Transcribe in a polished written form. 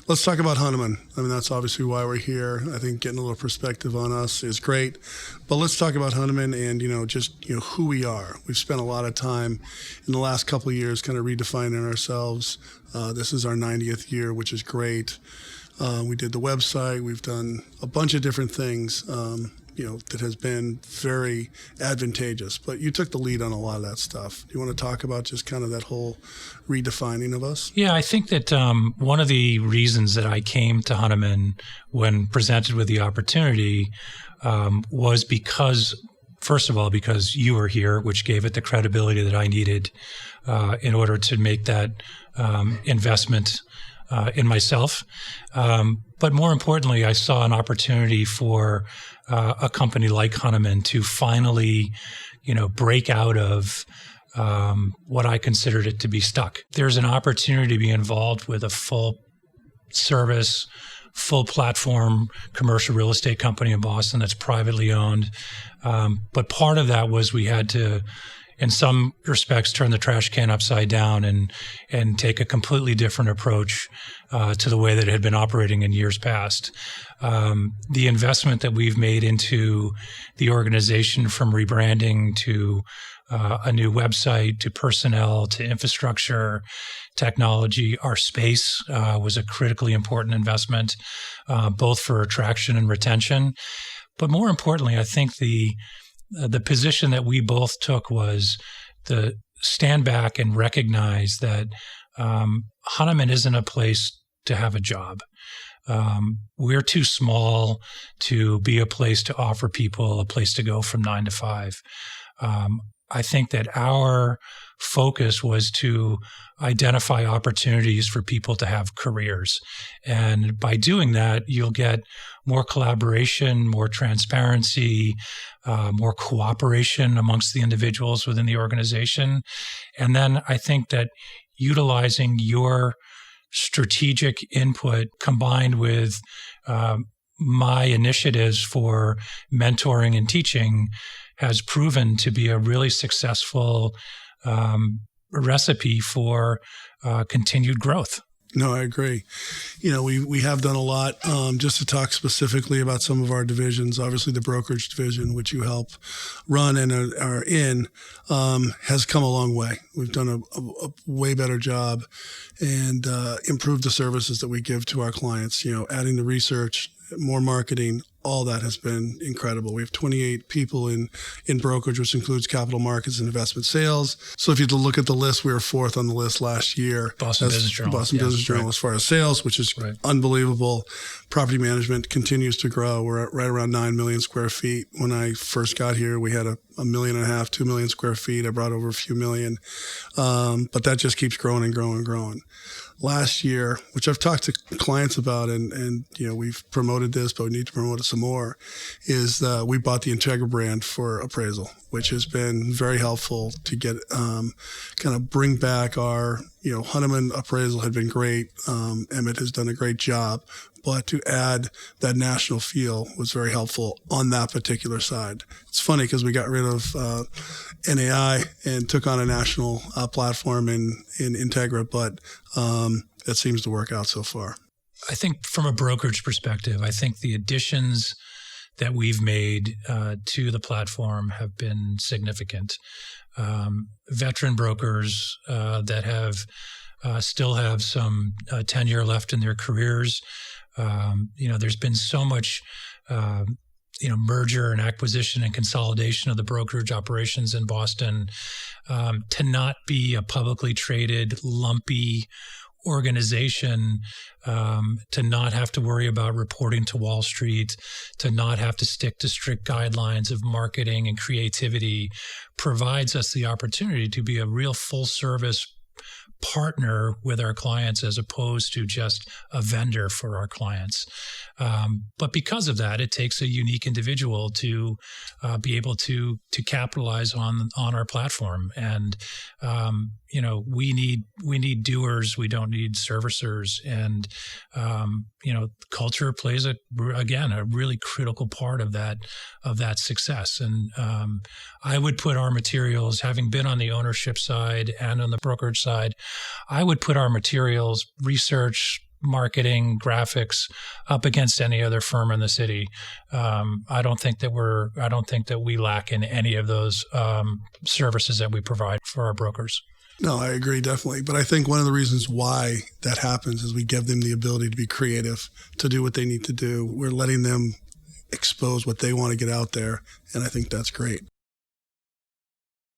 Let's talk about Hunneman. I mean, that's obviously why we're here. I think getting a little perspective on us is great. But let's talk about Hunneman and, just who we are. We've spent a lot of time in the last couple of years kind of redefining ourselves. This is our 90th year, which is great. We did the website. We've done a bunch of different things, that has been very advantageous. But you took the lead on a lot of that stuff. Do you want to talk about just kind of that whole redefining of us? Yeah, I think that one of the reasons that I came to Hunneman when presented with the opportunity was because, first of all, because you were here, which gave it the credibility that I needed in order to make that investment in myself. But more importantly, I saw an opportunity for a company like Hunneman to finally, break out of what I considered it to be stuck. There's an opportunity to be involved with a full service, full platform commercial real estate company in Boston that's privately owned. But part of that was we had to, in some respects, turn the trash can upside down and take a completely different approach to the way that it had been operating in years past. The investment that we've made into the organization, from rebranding to a new website to personnel to infrastructure, technology, our space was a critically important investment, both for attraction and retention. But more importantly, I think the position that we both took was to stand back and recognize that Hunneman isn't a place to have a job. We're too small to be a place to offer people a place to go from 9 to 5. I think that our focus was to identify opportunities for people to have careers. And by doing that, you'll get more collaboration, more transparency, more cooperation amongst the individuals within the organization. And then I think that utilizing your strategic input combined with my initiatives for mentoring and teaching has proven to be a really successful recipe for continued growth. No, I agree. We have done a lot. Just to talk specifically about some of our divisions, obviously the Brokerage Division, which you help run and are in, has come a long way. We've done a way better job and improved the services that we give to our clients, adding the research, more marketing, all that has been incredible. We have 28 people in brokerage, which includes capital markets and investment sales. So if you look at the list, we were 4th on the list last year. Boston Business Journal. Business Journal as far as sales, which is unbelievable. Property management continues to grow. We're at right around 9 million square feet. When I first got here, we had a 1.5 million, 2 million square feet. I brought over a few million. But that just keeps growing and growing and growing. Last year, which I've talked to clients about, and we've promoted this, but we need to promote it some more, is we bought the Integra brand for appraisal, which has been very helpful to get kind of bring back our, Hunneman appraisal had been great. Emmett has done a great job, but to add that national feel was very helpful on that particular side. It's funny because we got rid of NAI and took on a national platform in Integra, but it seems to work out so far. I think from a brokerage perspective, I think the additions that we've made to the platform have been significant. Veteran brokers that have still have some tenure left in their careers. There's been so much merger and acquisition and consolidation of the brokerage operations in Boston, to not be a publicly traded, lumpy organization, to not have to worry about reporting to Wall Street, to not have to stick to strict guidelines of marketing and creativity, provides us the opportunity to be a real full service partner with our clients as opposed to just a vendor for our clients. But because of that, it takes a unique individual to be able to capitalize on our platform. And we need doers. We don't need servicers. And culture plays a really critical part of that success. And I would put our materials, having been on the ownership side and on the brokerage side, I would put our materials, research, marketing, graphics up against any other firm in the city. I don't think that we lack in any of those services that we provide for our brokers. No, I agree, definitely. But I think one of the reasons why that happens is we give them the ability to be creative, to do what they need to do. We're letting them expose what they want to get out there, and I think that's great.